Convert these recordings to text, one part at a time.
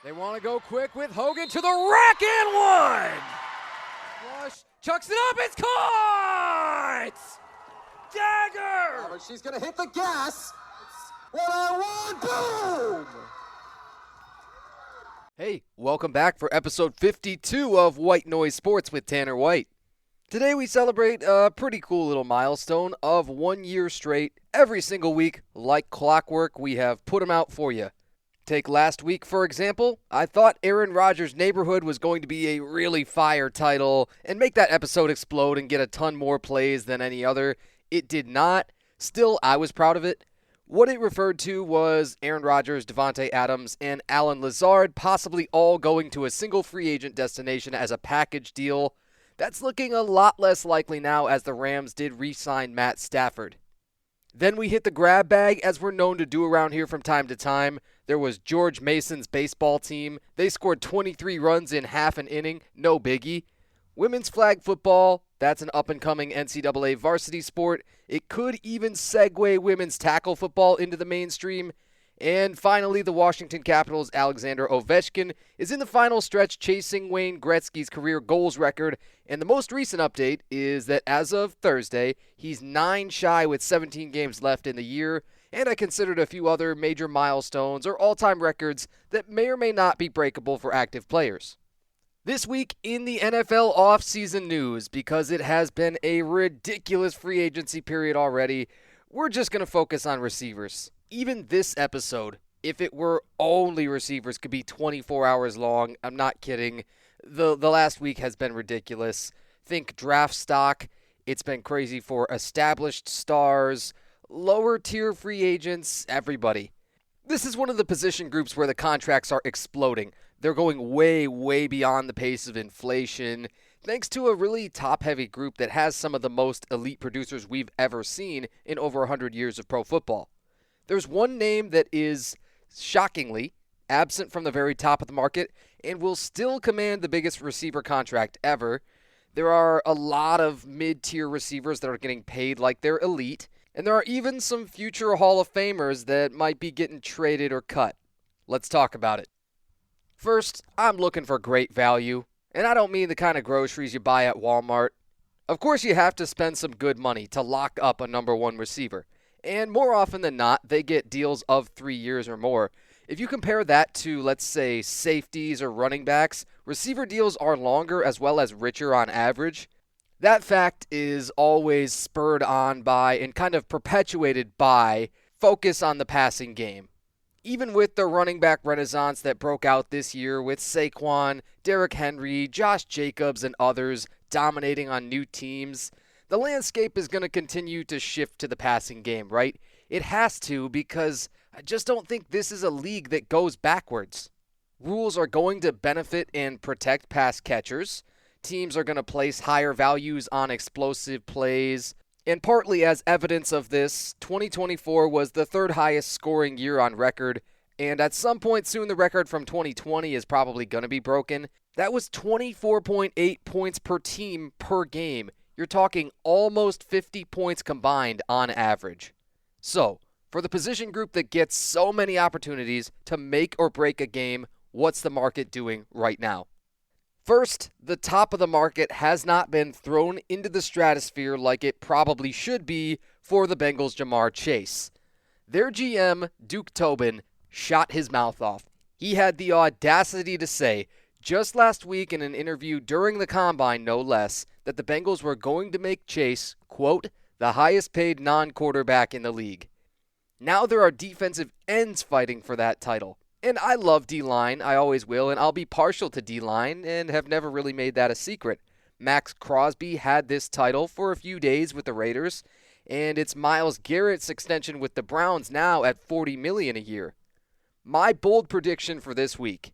They want to go quick with Hogan to the rack and one. Flush, chucks it up, it's caught! Dagger! Oh, she's gonna hit the gas. One-on-one, boom! Hey, welcome back for episode 52 of White Noise Sports with Tanner White. Today we celebrate a pretty cool little milestone of 1 year straight. Every single week, like clockwork, we have put them out for you. Take last week, for example. I thought Aaron Rodgers' Neighborhood was going to be a really fire title and make that episode explode and get a ton more plays than any other. It did not. Still, I was proud of it. What it referred to was Aaron Rodgers, Devontae Adams, and Allen Lazard possibly all going to a single free agent destination as a package deal. That's looking a lot less likely now as the Rams did re-sign Matt Stafford. Then we hit the grab bag, as we're known to do around here from time to time. There was George Mason's baseball team. They scored 23 runs in half an inning, no biggie. Women's flag football, that's an up-and-coming NCAA varsity sport. It could even segue women's tackle football into the mainstream. And finally, the Washington Capitals' Alexander Ovechkin is in the final stretch chasing Wayne Gretzky's career goals record. And the most recent update is that as of Thursday, he's 9 shy with 17 games left in the year. And I considered a few other major milestones or all-time records that may or may not be breakable for active players. This week in the NFL offseason news, because it has been a ridiculous free agency period already, we're just going to focus on receivers. Even this episode, if it were only receivers, could be 24 hours long. I'm not kidding. The last week has been ridiculous. Think draft stock. It's been crazy for established stars, lower tier free agents, everybody. This is one of the position groups where the contracts are exploding. They're going way, way beyond the pace of inflation, thanks to a really top-heavy group that has some of the most elite producers we've ever seen in over 100 years of pro football. There's one name that is, shockingly, absent from the very top of the market and will still command the biggest receiver contract ever. There are a lot of mid-tier receivers that are getting paid like they're elite, and there are even some future Hall of Famers that might be getting traded or cut. Let's talk about it. First, I'm looking for great value, and I don't mean the kind of groceries you buy at Walmart. Of course, you have to spend some good money to lock up a number one receiver. And more often than not, they get deals of 3 years or more. If you compare that to, let's say, safeties or running backs, receiver deals are longer as well as richer on average. That fact is always spurred on by and kind of perpetuated by focus on the passing game. Even with the running back renaissance that broke out this year with Saquon, Derrick Henry, Josh Jacobs, and others dominating on new teams, the landscape is going to continue to shift to the passing game, right? It has to, because I just don't think this is a league that goes backwards. Rules are going to benefit and protect pass catchers. Teams are going to place higher values on explosive plays. And partly as evidence of this, 2024 was the third highest scoring year on record. And at some point soon, the record from 2020 is probably going to be broken. That was 24.8 points per team per game. You're talking almost 50 points combined on average. So, for the position group that gets so many opportunities to make or break a game, what's the market doing right now? First, the top of the market has not been thrown into the stratosphere like it probably should be for the Bengals' Jamar Chase. Their GM, Duke Tobin, shot his mouth off. He had the audacity to say, just last week in an interview during the Combine, no less, that the Bengals were going to make Chase, quote, the highest paid non-quarterback in the league. Now there are defensive ends fighting for that title. And I love D-line, I always will, and I'll be partial to D-line and have never really made that a secret. Max Crosby had this title for a few days with the Raiders, and it's Myles Garrett's extension with the Browns now at $40 million a year. My bold prediction for this week,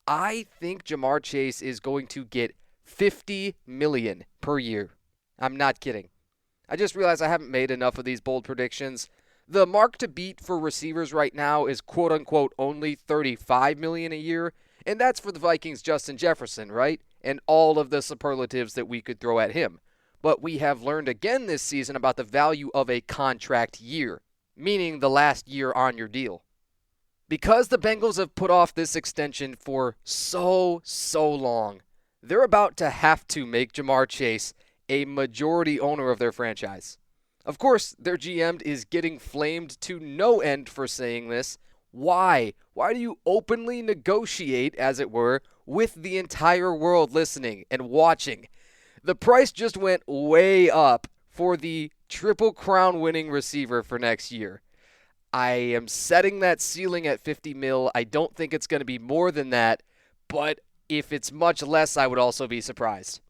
I think Jamar Chase is going to get $50 million per year. I'm not kidding. I just realized I haven't made enough of these bold predictions. The mark to beat for receivers right now is quote-unquote only $35 million a year, and that's for the Vikings' Justin Jefferson, right? And all of the superlatives that we could throw at him. But we have learned again this season about the value of a contract year, meaning the last year on your deal. Because the Bengals have put off this extension for so long, they're about to have to make Ja'Marr Chase a majority owner of their franchise. Of course, their GM is getting flamed to no end for saying this. Why? Why do you openly negotiate, as it were, with the entire world listening and watching? The price just went way up for the Triple Crown winning receiver for next year. I am setting that ceiling at 50 mil. I don't think it's going to be more than that, but if it's much less, I would also be surprised.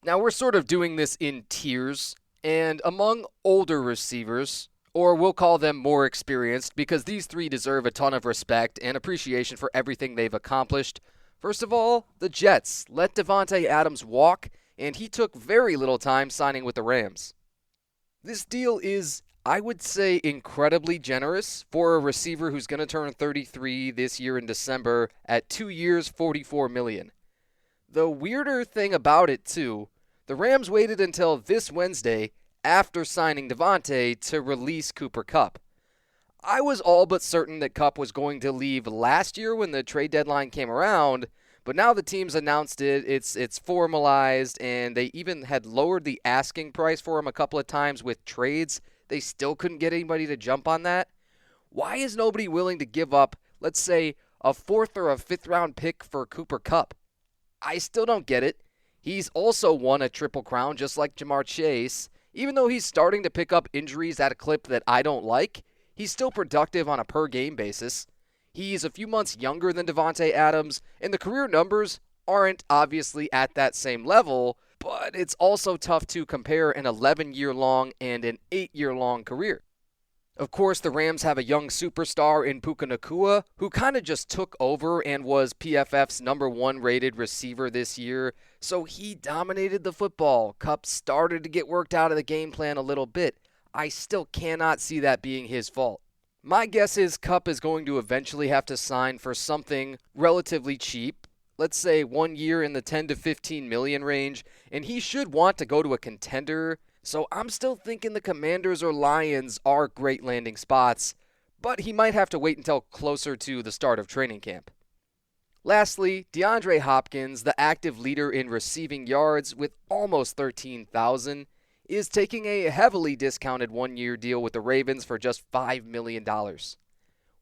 Now, we're sort of doing this in tiers, and among older receivers, or we'll call them more experienced, because these three deserve a ton of respect and appreciation for everything they've accomplished. First of all, the Jets let Davante Adams walk, and he took very little time signing with the Rams. This deal is, I would say, incredibly generous for a receiver who's going to turn 33 this year in December at 2 years, $44 million. The weirder thing about it, too, the Rams waited until this Wednesday after signing Davante to release Cooper Kupp. I was all but certain that Kupp was going to leave last year when the trade deadline came around, but now the team's announced it, it's formalized, and they even had lowered the asking price for him a couple of times with trades. They still couldn't get anybody to jump on that. Why is nobody willing to give up, let's say, a 4th or a 5th round pick for Cooper Kupp? I still don't get it. He's also won a Triple Crown just like Ja'Marr Chase. Even though he's starting to pick up injuries at a clip that I don't like, he's still productive on a per-game basis. He's a few months younger than Davante Adams, and the career numbers aren't obviously at that same level, but it's also tough to compare an 11-year-long and an 8-year-long career. Of course, the Rams have a young superstar in Puka Nacua, who kind of just took over and was PFF's number 1 rated receiver this year, so he dominated the football. Kupp started to get worked out of the game plan a little bit. I still cannot see that being his fault. My guess is Kupp is going to eventually have to sign for something relatively cheap, let's say 1 year in the 10 to 15 million range, and he should want to go to a contender. So I'm still thinking the Commanders or Lions are great landing spots, but he might have to wait until closer to the start of training camp. Lastly, DeAndre Hopkins, the active leader in receiving yards with almost 13,000, is taking a heavily discounted 1-year deal with the Ravens for just $5 million.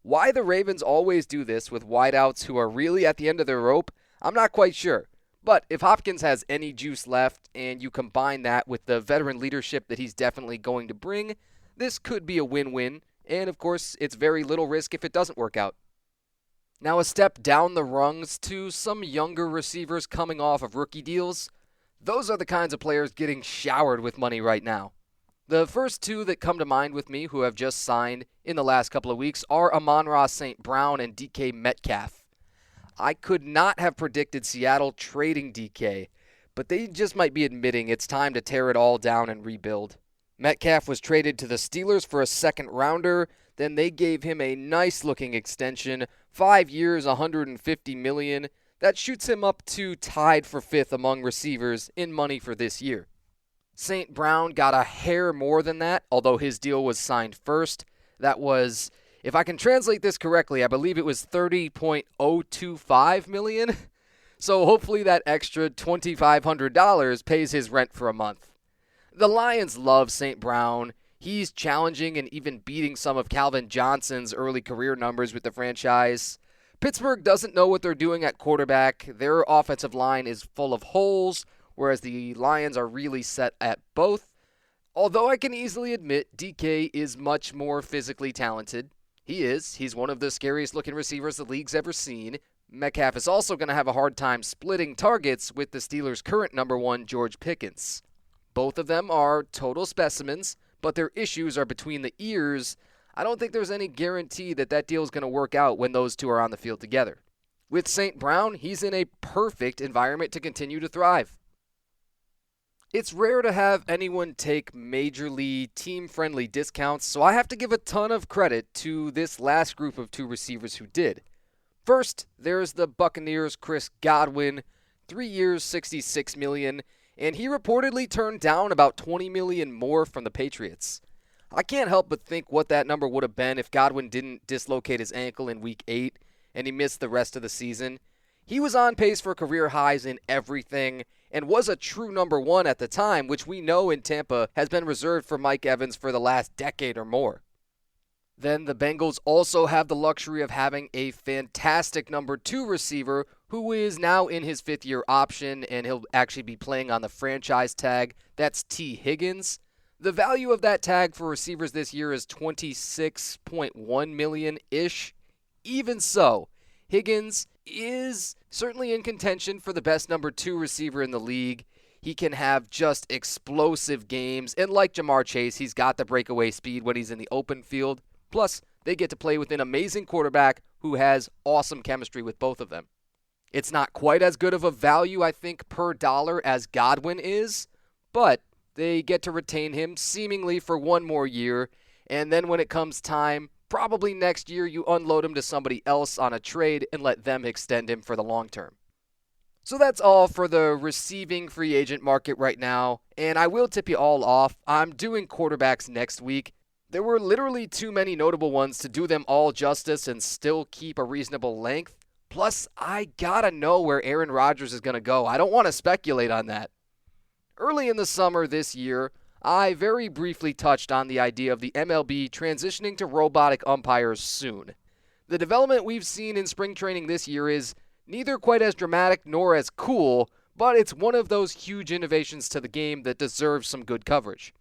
Why the Ravens always do this with wideouts who are really at the end of their rope, I'm not quite sure. But if Hopkins has any juice left and you combine that with the veteran leadership that he's definitely going to bring, this could be a win-win. And of course, it's very little risk if it doesn't work out. Now a step down the rungs to some younger receivers coming off of rookie deals. Those are the kinds of players getting showered with money right now. The first two that come to mind with me who have just signed in the last couple of weeks are Amon-Ra St. Brown and DK Metcalf. I could not have predicted Seattle trading DK, but they just might be admitting it's time to tear it all down and rebuild. Metcalf was traded to the Steelers for a second rounder, then they gave him a nice-looking extension, 5 years, $150 million. That shoots him up to tied for 5th among receivers in money for this year. St. Brown got a hair more than that, although his deal was signed first. That was, if I can translate this correctly, I believe it was $30.025 million. So hopefully that extra $2,500 pays his rent for a month. The Lions love St. Brown. He's challenging and even beating some of Calvin Johnson's early career numbers with the franchise. Pittsburgh doesn't know what they're doing at quarterback. Their offensive line is full of holes, whereas the Lions are really set at both. Although I can easily admit DK is much more physically talented. He is. He's one of the scariest looking receivers the league's ever seen. Metcalf is also going to have a hard time splitting targets with the Steelers' current number 1, George Pickens. Both of them are total specimens, but their issues are between the ears. I don't think there's any guarantee that that deal is going to work out when those two are on the field together. With St. Brown, he's in a perfect environment to continue to thrive. It's rare to have anyone take majorly team-friendly discounts, so I have to give a ton of credit to this last group of 2 receivers who did. First, there's the Buccaneers' Chris Godwin, 3 years, $66 million, and he reportedly turned down about $20 million more from the Patriots. I can't help but think what that number would have been if Godwin didn't dislocate his ankle in Week 8 and he missed the rest of the season. He was on pace for career highs in everything and was a true number one at the time, which we know in Tampa has been reserved for Mike Evans for the last decade or more. Then the Bengals also have the luxury of having a fantastic number 2 receiver who is now in his 5th-year option, and he'll actually be playing on the franchise tag. That's T. Higgins. The value of that tag for receivers this year is $26.1 million-ish. Even so, Higgins is certainly in contention for the best number 2 receiver in the league. He can have just explosive games, and like Jamar Chase, he's got the breakaway speed when he's in the open field. Plus, they get to play with an amazing quarterback who has awesome chemistry with both of them. It's not quite as good of a value, I think, per dollar as Godwin is, but they get to retain him seemingly for one more year, and then when it comes time, probably next year, you unload him to somebody else on a trade and let them extend him for the long term. So that's all for the receiving free agent market right now, and I will tip you all off. I'm doing quarterbacks next week. There were literally too many notable ones to do them all justice and still keep a reasonable length. Plus, I gotta know where Aaron Rodgers is gonna go. I don't want to speculate on that. Early in the summer this year, I very briefly touched on the idea of the MLB transitioning to robotic umpires soon. The development we've seen in spring training this year is neither quite as dramatic nor as cool, but it's one of those huge innovations to the game that deserves some good coverage.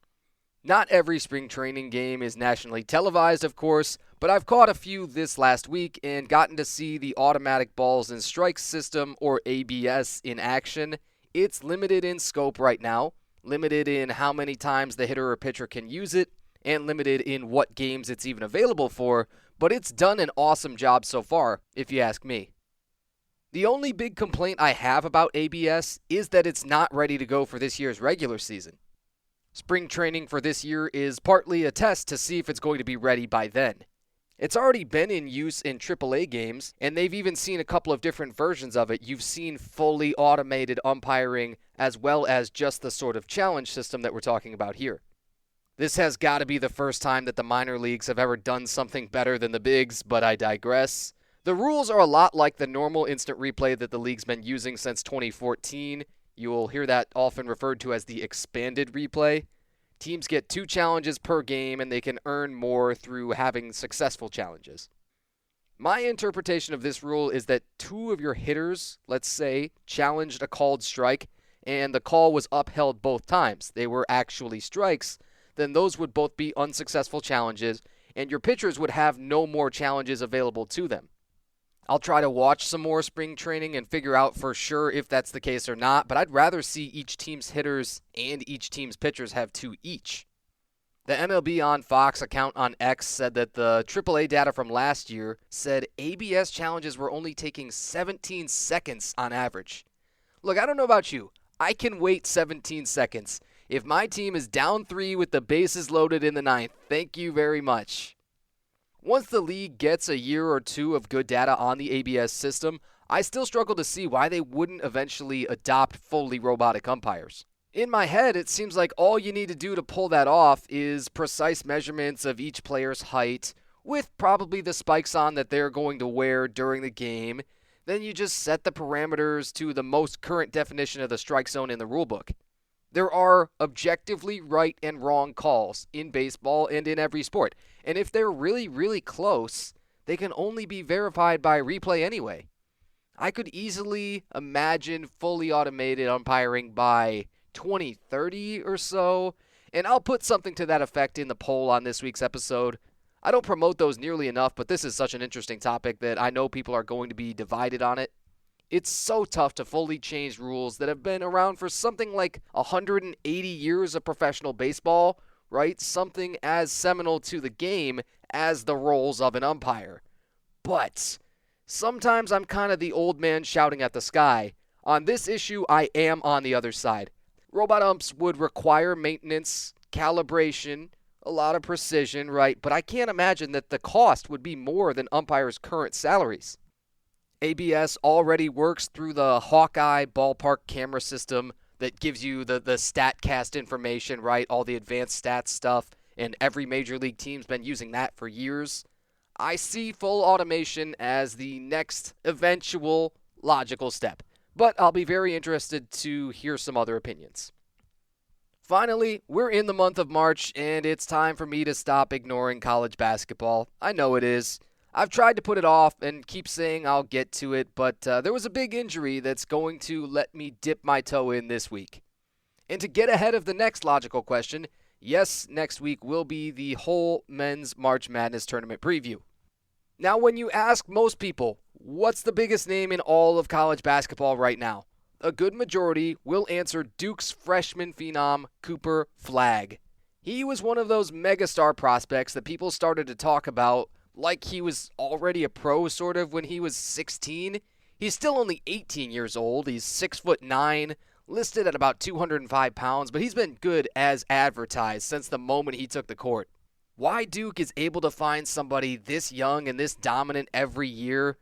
Not every spring training game is nationally televised, of course, but I've caught a few this last week and gotten to see the automatic balls and strikes system, or ABS, in action. It's limited in scope right now, limited in how many times the hitter or pitcher can use it, and limited in what games it's even available for, but it's done an awesome job so far, if you ask me. The only big complaint I have about ABS is that it's not ready to go for this year's regular season. Spring training for this year is partly a test to see if it's going to be ready by then. It's already been in use in AAA games, and they've even seen a couple of different versions of it. You've seen fully automated umpiring, as well as just the sort of challenge system that we're talking about here. This has got to be the first time that the minor leagues have ever done something better than the bigs, but I digress. The rules are a lot like the normal instant replay that the league's been using since 2014. You will hear that often referred to as the expanded replay. Teams get 2 challenges per game, and they can earn more through having successful challenges. My interpretation of this rule is that 2 of your hitters, let's say, challenged a called strike, and the call was upheld both times. They were actually strikes. Then those would both be unsuccessful challenges, and your pitchers would have no more challenges available to them. I'll try to watch some more spring training and figure out for sure if that's the case or not, but I'd rather see each team's hitters and each team's pitchers have 2 each. The MLB on Fox account on X said that the AAA data from last year said ABS challenges were only taking 17 seconds on average. Look, I don't know about you. I can wait 17 seconds. If my team is down 3 with the bases loaded in the 9th, thank you very much. Once the league gets a year or 2 of good data on the ABS system, I still struggle to see why they wouldn't eventually adopt fully robotic umpires. In my head, it seems like all you need to do to pull that off is precise measurements of each player's height, with probably the spikes on that they're going to wear during the game. Then you just set the parameters to the most current definition of the strike zone in the rulebook. There are objectively right and wrong calls in baseball and in every sport. And if they're really, really close, they can only be verified by replay anyway. I could easily imagine fully automated umpiring by 2030 or so, and I'll put something to that effect in the poll on this week's episode. I don't promote those nearly enough, but this is such an interesting topic that I know people are going to be divided on it. It's so tough to fully change rules that have been around for something like 180 years of professional baseball, right? Something as seminal to the game as the roles of an umpire. But sometimes I'm kind of the old man shouting at the sky. On this issue, I am on the other side. Robot umps would require maintenance, calibration, a lot of precision, right? But I can't imagine that the cost would be more than umpires' current salaries. ABS already works through the Hawkeye ballpark camera system that gives you the StatCast information, right? All the advanced stats stuff. and every major league team's been using that for years. I see full automation as the next eventual logical step, but I'll be very interested to hear some other opinions. Finally, we're in the month of March, and it's time for me to stop ignoring college basketball. I know it is. I've tried to put it off and keep saying I'll get to it, but there was a big injury that's going to let me dip my toe in this week. And to get ahead of the next logical question, yes, next week will be the whole men's March Madness tournament preview. Now, when you ask most people, what's the biggest name in all of college basketball right now? A good majority will answer Duke's freshman phenom, Cooper Flagg. He was one of those megastar prospects that people started to talk about like he was already a pro sort of when he was 16. He's still only 18 years old. He's 6'9", listed at about 205 pounds, but he's been good as advertised since the moment he took the court. Why Duke is able to find somebody this young and this dominant every year,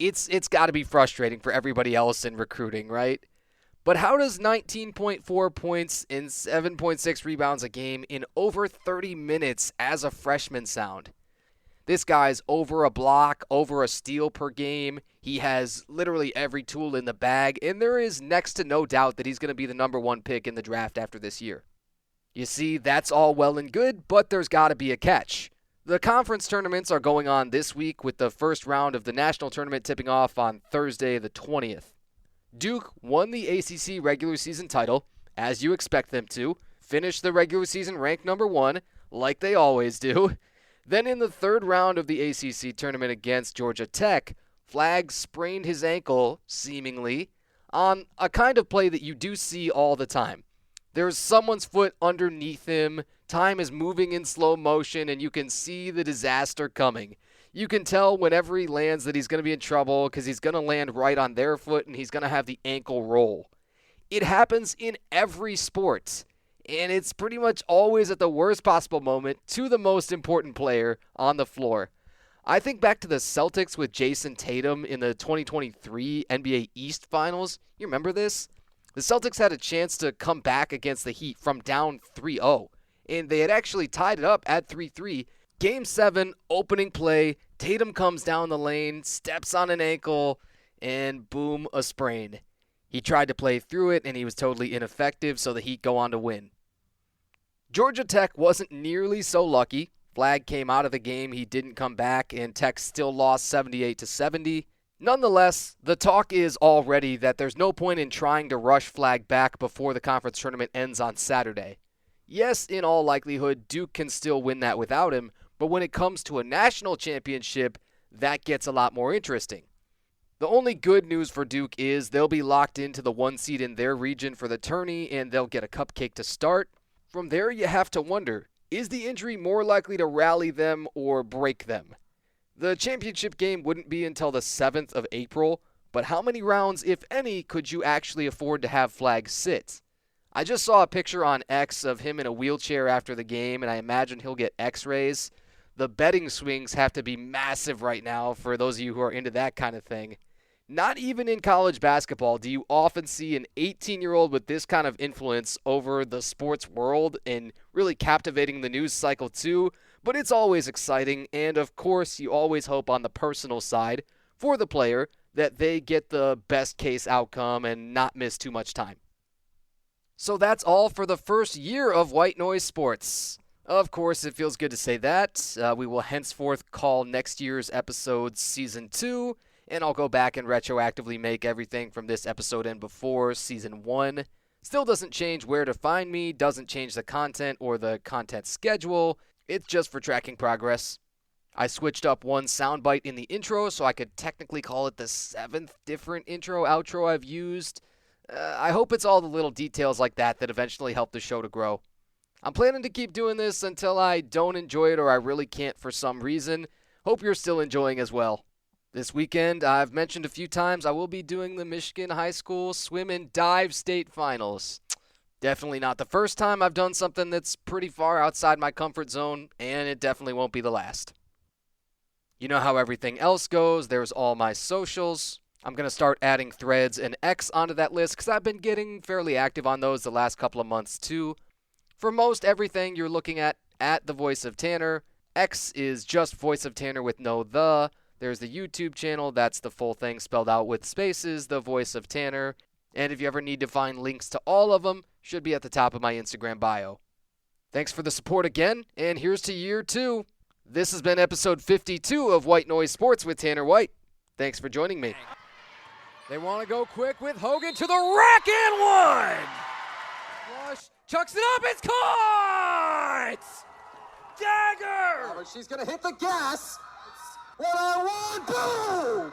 it's got to be frustrating for everybody else in recruiting, right? But how does 19.4 points and 7.6 rebounds a game in over 30 minutes as a freshman sound? This guy's over a block, over a steal per game. He has literally every tool in the bag, and there is next to no doubt that he's going to be the number one pick in the draft after this year. You see, that's all well and good, but there's got to be a catch. The conference tournaments are going on this week with the first round of the national tournament tipping off on Thursday the 20th. Duke won the ACC regular season title, as you expect them to, finished the regular season ranked number 1, like they always do. Then in the third round of the ACC tournament against Georgia Tech, Flagg sprained his ankle, seemingly, on a kind of play that you do see all the time. There's someone's foot underneath him, time is moving in slow motion, and you can see the disaster coming. You can tell whenever he lands that he's going to be in trouble because he's going to land right on their foot and he's going to have the ankle roll. It happens in every sport, and it's pretty much always at the worst possible moment to the most important player on the floor. I think back to the Celtics with Jason Tatum in the 2023 NBA East Finals. You remember this? The Celtics had a chance to come back against the Heat from down 3-0, and they had actually tied it up at 3-3. Game 7, opening play, Tatum comes down the lane, steps on an ankle, and boom, a sprain. He tried to play through it, and he was totally ineffective, so the Heat go on to win. Georgia Tech wasn't nearly so lucky. Flagg came out of the game, he didn't come back, and Tech still lost 78-70. Nonetheless, the talk is already that there's no point in trying to rush Flagg back before the conference tournament ends on Saturday. Yes, in all likelihood, Duke can still win that without him, but when it comes to a national championship, that gets a lot more interesting. The only good news for Duke is they'll be locked into the 1 seed in their region for the tourney, and they'll get a cupcake to start. From there, you have to wonder, is the injury more likely to rally them or break them? The championship game wouldn't be until the 7th of April, but how many rounds, if any, could you actually afford to have Flagg sit? I just saw a picture on X of him in a wheelchair after the game, and I imagine he'll get x-rays. The betting swings have to be massive right now for those of you who are into that kind of thing. Not even in college basketball do you often see an 18-year-old with this kind of influence over the sports world and really captivating the news cycle too, but it's always exciting, and of course you always hope on the personal side for the player that they get the best case outcome and not miss too much time. So that's all for the first year of White Noise Sports. Of course, it feels good to say that. We will henceforth call next year's episode Season 2, and I'll go back and retroactively make everything from this episode and before Season 1. Still doesn't change where to find me, doesn't change the content or the content schedule. It's just for tracking progress. I switched up one soundbite in the intro, so I could technically call it the 7th different intro-outro I've used. I hope it's all the little details like that that eventually help the show to grow. I'm planning to keep doing this until I don't enjoy it or I really can't for some reason. Hope you're still enjoying as well. This weekend, I've mentioned a few times, I will be doing the Michigan High School Swim and Dive State Finals. Definitely not the first time I've done something that's pretty far outside my comfort zone, and it definitely won't be the last. You know how everything else goes. There's all my socials. I'm going to start adding Threads and X onto that list because I've been getting fairly active on those the last couple of months too. For most everything, you're looking at the Voice of Tanner. X is just Voice of Tanner with no the. There's the YouTube channel. That's the full thing spelled out with spaces, the Voice of Tanner. And if you ever need to find links to all of them, should be at the top of my Instagram bio. Thanks for the support again, and here's to year 2. This has been episode 52 of White Noise Sports with Tanner White. Thanks for joining me. They want to go quick with Hogan to the rack and one! Flush, chucks it up, it's caught! Dagger! But she's gonna hit the gas. It's 1-on-1, boom!